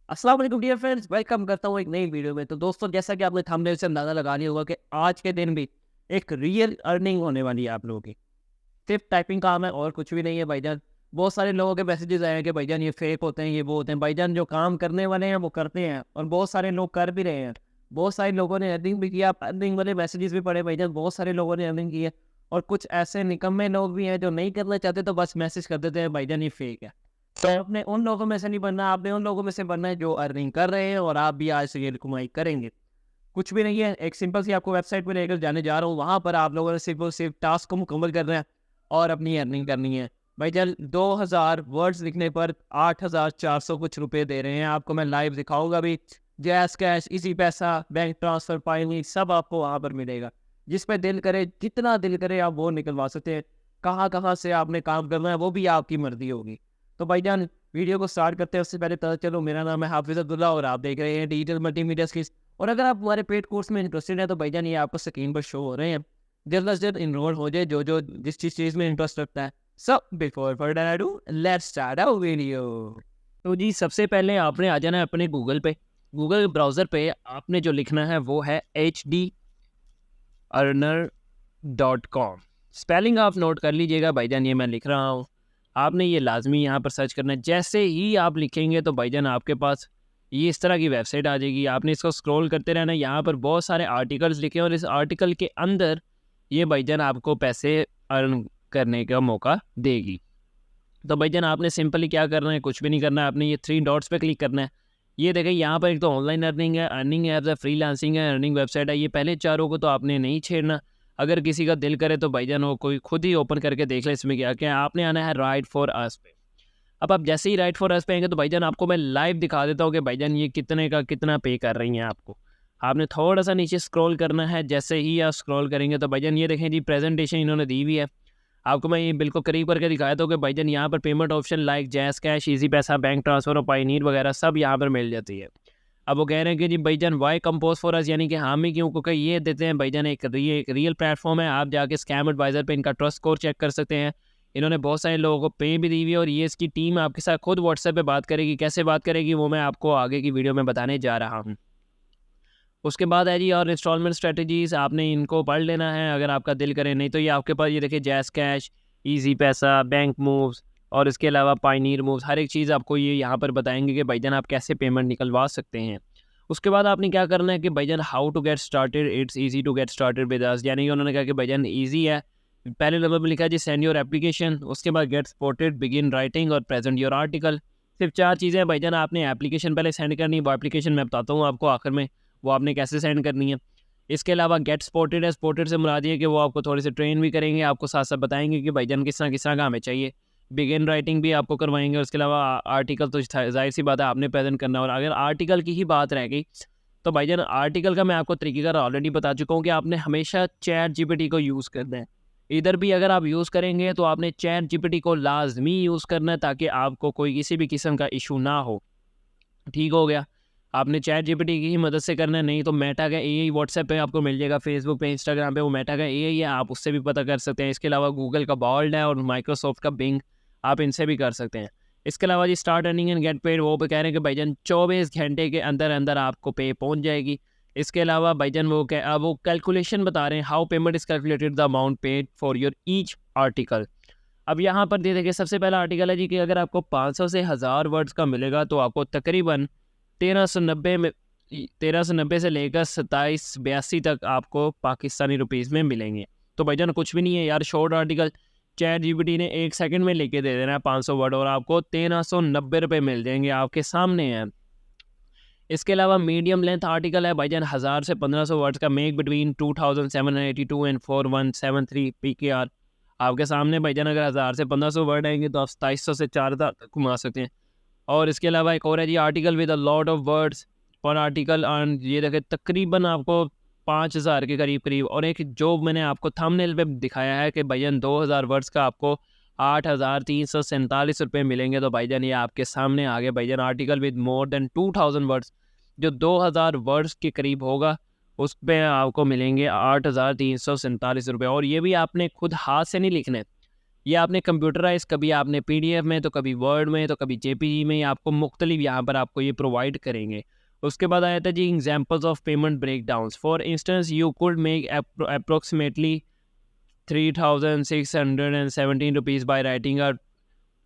अस्सलाम वालेकुम dear friends, welcome करता हूँ एक नई वीडियो में। तो दोस्तों, जैसा कि आपने थंबनेल से अंदाज़ा लगा लिया होगा कि आज के दिन भी एक रियल अर्निंग होने वाली है आप लोगों की। सिर्फ टाइपिंग काम है और कुछ भी नहीं है भाईजान। बहुत सारे लोगों के मैसेजेस आए हैं कि भाईजान ये फेक होते हैं, ये वो होते हैं। भाईजान जो काम करने वाले हैं वो करते हैं और बहुत सारे लोग कर भी रहे हैं। बहुत सारे लोगों ने अर्निंग भी किया, अर्निंग वाले मैसेजेस भी पढ़े भाईजान, बहुत सारे लोगों ने अर्निंग की है। और कुछ ऐसे निकम्मे लोग भी हैं जो नहीं करना चाहते, तो बस मैसेज कर देते हैं भाईजान ये फेक है। तो आपने उन लोगों में से नहीं बनना, आपने उन लोगों में से बनना है जो अर्निंग कर रहे हैं और आप भी आज से ये कमाई करेंगे। कुछ भी नहीं है, एक सिंपल सी आपको वेबसाइट पे लेकर जाने जा रहा हूँ। वहाँ पर आप लोगों ने सिर्फ और सिर्फ टास्क को मुकम्मल करना है और अपनी अर्निंग करनी है। भाई जल 2000 वर्ड्स लिखने पर 8400 कुछ रुपए दे रहे हैं आपको। मैं लाइव दिखाऊंगा भी। जैस कैश, इजी पैसा, बैंक ट्रांसफर, पाइनी सब आपको वहाँ पर मिलेगा। जिस पे दिल करे, जितना दिल करे आप वो निकलवा सकते हैं। कहाँ कहाँ से आपने काम करना है वो भी आपकी मर्जी होगी। तो भाईजान, वीडियो को स्टार्ट करते हैं उससे पहले पता चलो, मेरा नाम है हाफिज अब्दुल्ला और आप देख रहे हैं डिजिटल मल्टीमीडिया स्किल्स। और अगर आप हमारे पेड कोर्स में इंटरेस्टेड हैं तो भाईजान ये आपको स्क्रीन पर शो हो रहे हैं। जल्द से जल्द इनरोल हो जाए जो जो जिस चीज़ में इंटरेस्ट रखता है। So before further ado, let's start our video. तो जी, सबसे पहले आपने आ जाना है अपने गूगल पे। गूगल ब्राउज़र पे आपने जो लिखना है वो है HDearner.com। स्पेलिंग आप नोट कर लीजिएगा भाईजान, ये मैं लिख रहा हूँ। आपने ये लाजमी यहाँ पर सर्च करना है। जैसे ही आप लिखेंगे तो भाईजान आपके पास ये इस तरह की वेबसाइट आ जाएगी। आपने इसको स्क्रॉल करते रहना। यहाँ पर बहुत सारे आर्टिकल्स लिखे हैं और इस आर्टिकल के अंदर ये भाईजान आपको पैसे अर्न करने का मौका देगी। तो भाईजान आपने सिंपली क्या करना है, कुछ भी नहीं करना है। आपने ये 3 डॉट्स पे क्लिक करना है। ये देखें, यहाँ पर एक तो ऑनलाइन अर्निंग है, अर्निंग एप्स है, फ्रीलांसिंग है, अर्निंग वेबसाइट है। ये पहले चारों को तो आपने नहीं छेड़ना। अगर किसी का दिल करे तो भाईजान वो कोई खुद ही ओपन करके देख ले इसमें क्या क्या है। आपने आना है राइट फॉर अस पे। अब आप जैसे ही राइट फॉर अस पे आएंगे तो भाईजान आपको मैं लाइव दिखा देता हूँ कि भाईजान ये कितने का कितना पे कर रही हैं आपको। आपने थोड़ा सा नीचे स्क्रॉल करना है। जैसे ही आप स्क्रॉल करेंगे तो भाईजान ये देखें जी, प्रेजेंटेशन इन्होंने दी हुई है। आपको मैं ये बिल्कुल करीब करके दिखाया था कि भाईजान यहाँ पर पेमेंट ऑप्शन लाइक जैस कैश, इजी पैसा, बैंक ट्रांसफर और पायनीर वगैरह सब यहाँ पर मिल जाती है। अब वो कह रहे हैं कि जी भाईजान वाई कंपोज फॉर अस, यानी कि हामी क्यों, क्योंकि ये देते हैं भाईजान एक रियल प्लेटफॉर्म है। आप जाके स्कैम एडवाइजर पे इनका ट्रस्ट स्कोर चेक कर सकते हैं। इन्होंने बहुत सारे लोगों को पे भी दी हुई है और ये इसकी टीम आपके साथ खुद व्हाट्सएप पे बात करेगी। कैसे बात करेगी वो मैं आपको आगे की वीडियो में बताने जा रहा हूँ। उसके बाद है जी और इंस्टॉलमेंट स्ट्रेटजीज़, आपने इनको पढ़ लेना है अगर आपका दिल करे। नहीं तो ये आपके पास ये देखिए जैस कैश, इजी पैसा, बैंक मूव्स और इसके अलावा पायनीर मूव्स, हर एक चीज़ आपको ये यहाँ पर बताएंगे कि भाईजान आप कैसे पेमेंट निकलवा सकते हैं। उसके बाद आपने क्या करना है कि भाईजान how to get started, it's easy to get started with us, यानी कि उन्होंने कहा कि भाईजान ईजी है। पहले नंबर पर लिखा है जी सेंड योर एप्लीकेशन, उसके बाद गेट सपोर्टेड, बिगिन राइटिंग और प्रेजेंट योर आर्टिकल। सिर्फ 4 चीज़ें हैं भाईजान। आपने एप्लीकेशन पहले सेंड करनी है, वो एप्लीकेशन मैं बताता हूँ आपको आखिर में वो आपने कैसे सेंड करनी है। इसके अलावा गेट सपोर्टेड है, सपोर्टेड से मुराद है कि वो आपको थोड़े से ट्रेन भी करेंगे, आपको साथ साथ बताएंगे कि भाईजान किस तरह का हमें चाहिए। बिगिन राइटिंग भी आपको करवाएंगे। और उसके अलावा आर्टिकल तो जाहिर सी बात है आपने प्रेजेंट करना। और अगर आर्टिकल की ही बात रह गई तो भाईजान आर्टिकल का मैं आपको तरीक़ेकार ऑलरेडी बता चुका हूँ कि आपने हमेशा चैट जीपीटी को यूज़ करना है। इधर भी अगर आप यूज़ करेंगे तो आपने चैट जीपीटी को लाजमी यूज़ करना है ताकि आपको कोई किसी भी किस्म का इशू ना हो। ठीक हो गया। आपने चैट जीपीटी की ही मदद से करना है। नहीं तो मेटा का एआई व्हाट्सएप पे आपको मिल जाएगा, फेसबुक पे, इंस्टाग्राम पे वो मेटा का एआई है, आप उससे भी पता कर सकते हैं। इसके अलावा गूगल का बाल्ड है और माइक्रोसॉफ्ट का बिंग, आप इनसे भी कर सकते हैं। इसके अलावा जी start earning and get paid, वो पे कह रहे हैं कि भाईजान 24 घंटे के अंदर अंदर आपको पे पहुंच जाएगी। इसके अलावा भाईजान वो कैलकुलेशन बता रहे हैं, how payment is calculated the amount paid for your each article. अब यहाँ पर दे देखिए, सबसे पहला आर्टिकल है जी कि अगर आपको 500 से 1000 वर्ड्स का मिलेगा तो आपको तकरीबन 1390 में 1390 से लेकर 2782 तक आपको पाकिस्तानी रुपीज़ में मिलेंगे। तो भाईजान कुछ भी नहीं है यार, शॉर्ट आर्टिकल चैट जीपीटी ने 1 सेकंड में लेके दे देना है 500 वर्ड और आपको 1390 रुपये मिल जाएंगे, आपके सामने हैं। इसके अलावा मीडियम लेंथ आर्टिकल है भाईजान 1000 से 1500 वर्ड्स का, मेक बिटवीन 2782 एंड 4173 PKR। आपके सामने भाईजान अगर 1000 से 1500 वर्ड आएंगे तो आप 2700 से 4000 तक घुमा सकते हैं। और इसके अलावा एक और है जी article with a lot of words पर आर्टिकल, और ये देखें तकरीबन आपको 5000 के करीब करीब। और एक जो मैंने आपको थंबनेल पे दिखाया है कि भाईजान 2000 वर्ड्स का आपको 8347 रुपये मिलेंगे। तो भाईजान ये आपके सामने आ गए भाईजान article with more than 2000 words, जो 2000 वर्ड्स के करीब होगा उस पर आपको मिलेंगे 8347 रुपये। और ये भी आपने खुद हाथ से नहीं लिखने, ये आपने कंप्यूटराइज, कभी आपने PDF में, तो कभी वर्ड में, तो कभी JPG में, आपको मुख्तलिफ यहाँ पर आपको ये प्रोवाइड करेंगे। उसके बाद आया था जी examples of payment breakdowns. For instance you could make approximately 3617 rupees by writing a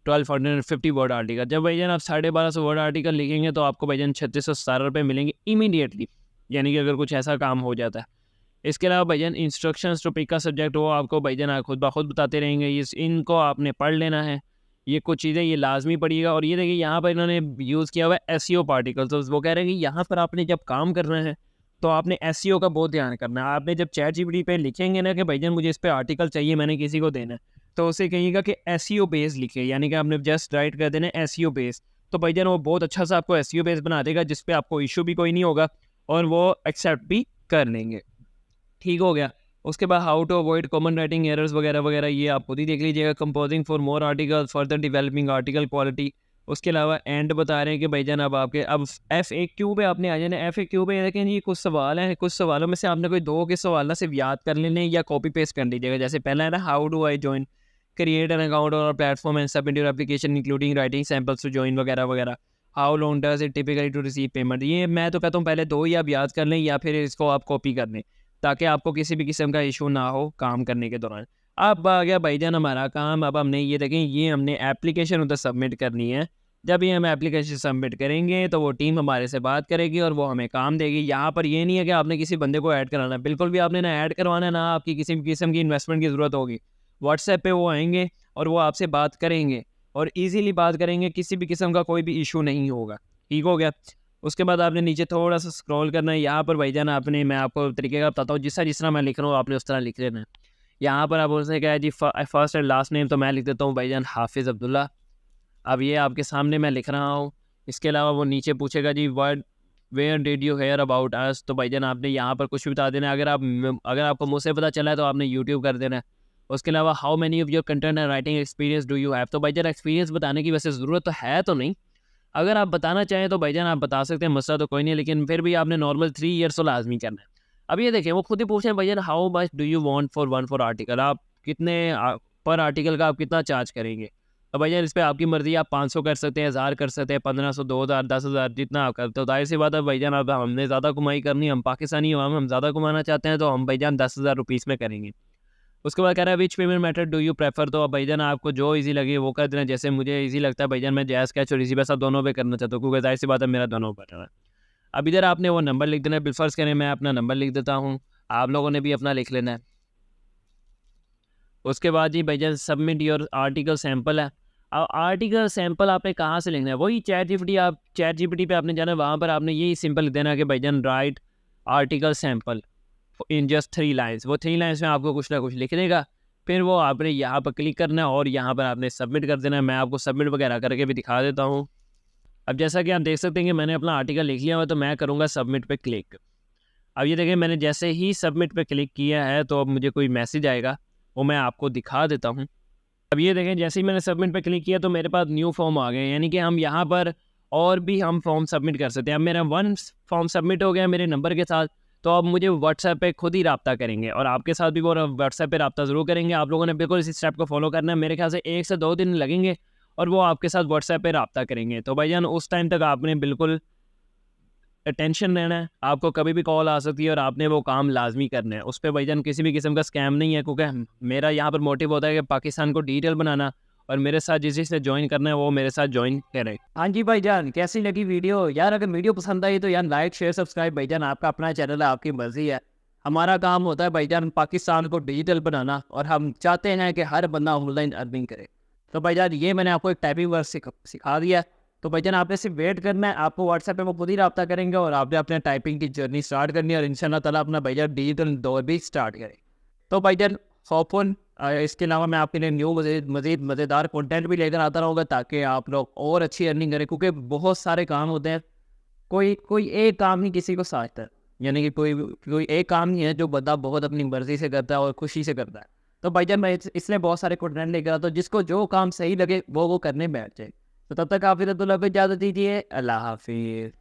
1250 word article. जब भाईजान आप 1250 वर्ड आर्टिकल लिखेंगे तो आपको भाईजान 3617 रुपये मिलेंगे इमीडिएटली, यानी कि अगर कुछ ऐसा काम हो जाता है। इसके अलावा भाईजान इंस्ट्रक्शंस टू पिक का सब्जेक्ट, वो आपको भाईजान खुद ब खुद बताते रहेंगे, इनको आपने पढ़ लेना है। ये कुछ चीज़ें ये लाजमी पड़िएगा। और ये देखिए यहाँ पर इन्होंने यूज़ किया हुआ है SEO पार्टिकल्स। तो वो कह रहे हैं कि यहाँ पर आपने जब काम करना है तो आपने SEO का बहुत ध्यान करना है। आपने जब ChatGPT पे लिखेंगे ना कि भाईजान मुझे इस पे आर्टिकल चाहिए, मैंने किसी को देना है, तो उसे कहिएगा कि SEO बेस लिखे, यानी कि आपने जस्ट राइट कर देना है SEO बेस। तो भाईजान वो बहुत अच्छा सा आपको SEO बेस बना देगा, जिस पे आपको इशू भी कोई नहीं होगा और वो एक्सेप्ट भी कर लेंगे। ठीक हो गया। उसके बाद how to avoid common writing errors वगैरह वगैरह, ये आप खुद ही देख लीजिएगा। Composing for more article, further developing article quality. उसके अलावा एंड बता रहे हैं कि भाईजान अब आपके अब FAQ पे आपने आ जाना। FAQ पे देखें ये कुछ सवाल हैं, कुछ सवालों में से आपने कोई 2 के सवाल ना सिर्फ याद कर लेने या कॉपी पेस्ट कर लीजिएगा। जैसे पहला है ना, how do I join, create an account और platform and submit your application including writing samples to join वगैरह वगैरह। How long does it typically to receive payment. ये मैं तो कहता हूँ पहले 2 ही आप याद कर लें या फिर इसको आप कॉपी कर लें, ताकि आपको किसी भी किस्म का इशू ना हो काम करने के दौरान। अब आ गया भाईजान हमारा काम। अब हमने ये देखें, ये हमने एप्लीकेशन उधर सबमिट करनी है। जब ये हम एप्लीकेशन सबमिट करेंगे तो वो टीम हमारे से बात करेगी और वो हमें काम देगी। यहाँ पर ये नहीं है कि आपने किसी बंदे को ऐड कराना है, बिल्कुल भी आपने ना ऐड करवाना है, ना आपकी किसी भी किस्म की इन्वेस्टमेंट की ज़रूरत होगी। व्हाट्सएप पे वो आएंगे और वो आपसे बात करेंगे और ईजीली बात करेंगे, किसी भी किस्म का कोई भी इशू नहीं होगा। ठीक हो गया। उसके बाद आपने नीचे थोड़ा सा स्क्रॉल करना है। यहाँ पर भाईजान आपने, मैं आपको तरीके का बताता हूँ, जिस तरह मैं लिख रहा हूँ आपने उस तरह लिख लेना है। यहाँ पर आप उसने कहा है जी फर्स्ट एंड लास्ट नेम, तो मैं लिख देता हूँ भाईजान हाफिज़ अब्दुल्ला। अब ये आपके सामने मैं लिख रहा हूँ। इसके अलावा वो नीचे पूछेगा जी word where did you hear about us, तो भाईजान आपने यहाँ पर कुछ भी बता देना है। अगर आपको मुझसे पता चला है तो आपने यूट्यूब कर देना है। उसके अलावा how many of your content and writing experience do you have, तो भाईजान एक्सपीरियंस बताने की वैसे ज़रूरत तो है तो नहीं, अगर आप बताना चाहें तो भाईजान आप बता सकते हैं, मसला तो कोई नहीं है, लेकिन फिर भी आपने नॉर्मल 3 ईयर्स तो लाजमी करना है। अब ये देखें वो खुद ही पूछ रहे हैं भाईजान how much do you want for article, आप कितने पर आर्टिकल का आप कितना चार्ज करेंगे। तो भाईजान इस पर आपकी मर्ज़ी, आप 500 कर सकते हैं, 1000 कर सकते हैं, 1500, 2000, 10,000, जितना आप करते हो। जाहिर सी बात है भाईजान, अब हमने ज़्यादा कमाई करनी, हम पाकिस्तानी अवाम, हम ज़्यादा कमाना चाहते हैं, तो हम भाईजान 10,000 रुपीज़ में करेंगे। उसके बाद कह रहा है विच payment method do you prefer, तो अब भाईजान आपको जो इजी लगे वो कर देना। जैसे मुझे इजी लगता है भाईजान, मैं जैज़ कैश और इजी पैसा दोनों पे करना चाहता हूँ, क्योंकि जाहिर सी बात है मेरा दोनों पर है। अब इधर आपने वो नंबर लिख देना है। बिलफर्ज करें मैं अपना नंबर लिख देता हूँ, आप लोगों ने भी अपना लिख लेना है। उसके बाद जी भाईजान सबमिट योर आर्टिकल सैम्पल है। अब आर्टिकल सैम्पल आपने कहाँ से लिखना है, वही चैट जीपीटी पे आपने जाना है, वहाँ पर आपने यही सिंपल लिख देना है कि भाईजान right article sample in just 3 lines. वो 3 लाइन्स में आपको कुछ ना कुछ लिख देगा, फिर वो आपने यहाँ पर क्लिक करना है और यहाँ पर आपने सबमिट कर देना है। मैं आपको सबमिट वगैरह करके भी दिखा देता हूँ। अब जैसा कि आप देख सकते हैं कि मैंने अपना आर्टिकल लिख लिया हुआ, तो मैं करूँगा सबमिट पे क्लिक। अब ये देखें मैंने जैसे ही सबमिट पे क्लिक किया है तो अब मुझे कोई मैसेज आएगा, वो मैं आपको दिखा देता हूँ। अब ये देखें जैसे ही मैंने सबमिट पे क्लिक किया तो मेरे पास न्यू फॉर्म आ गए, यानी कि हम यहाँ पर और भी हम फॉर्म सबमिट कर सकते हैं। अब मेरा 1 फॉर्म सबमिट हो गया मेरे नंबर के साथ, तो अब मुझे व्हाट्सएप पे खुद ही रब्ता करेंगे और आपके साथ भी वो व्हाट्सएप पे रब्ता ज़रूर करेंगे। आप लोगों ने बिल्कुल इसी स्टेप को फॉलो करना है। मेरे ख्याल से 1 से 2 दिन लगेंगे और वो आपके साथ व्हाट्सएप पे रब्ता करेंगे। तो भाईजान उस टाइम तक आपने बिल्कुल टेंशन रहना है, आपको कभी भी कॉल आ सकती है और आपने वो काम लाजमी करना है। उस पर भाईजान किसी भी किस्म का स्कैम नहीं है, क्योंकि मेरा यहाँ पर मोटिव होता है कि पाकिस्तान को डिजिटल बनाना, और मेरे साथ जिसे ज्वाइन करना है वो मेरे साथ ज्वाइन करे। हाँ जी भाईजान, कैसी लगी वीडियो यार? अगर वीडियो पसंद आई तो यार लाइक शेयर सब्सक्राइब, भाईजान आपका अपना चैनल है, आपकी मर्जी है। हमारा काम होता है भाईजान पाकिस्तान को डिजिटल बनाना, और हम चाहते हैं कि हर बंदा ऑनलाइन अर्निंग करे। तो भाईजान ये मैंने आपको एक टाइपिंग वर्क सिखा दिया, तो भाईजान आपने सिर्फ वेट करना है, आपको व्हाट्सएप पे वो खुद ही रब्ता करेंगे और आपने अपने टाइपिंग की जर्नी स्टार्ट करनी है और इंशाल्लाह ताला अपना भाईजान डिजिटल दौर भी स्टार्ट करें। तो भाईजान होपफुल इसके अलावा मैं आपके लिए न्यू मज़ीद मज़ेदार कंटेंट भी लेकर आता रहूँगा, ताकि आप लोग और अच्छी अर्निंग करें, क्योंकि बहुत सारे काम होते हैं, कोई एक काम ही किसी को साझता है, यानी कि कोई एक काम नहीं है जो बंदा बहुत अपनी मर्ज़ी से करता है और खुशी से करता है। तो भाईजान मैं इसलिए बहुत सारे कंटेंट लेकर आता हूँ, जिसको जो काम सही लगे वो करने बैठ जाए। तो तब तक आप इजाज़त दीजिए। अल्लाह हाफिज़।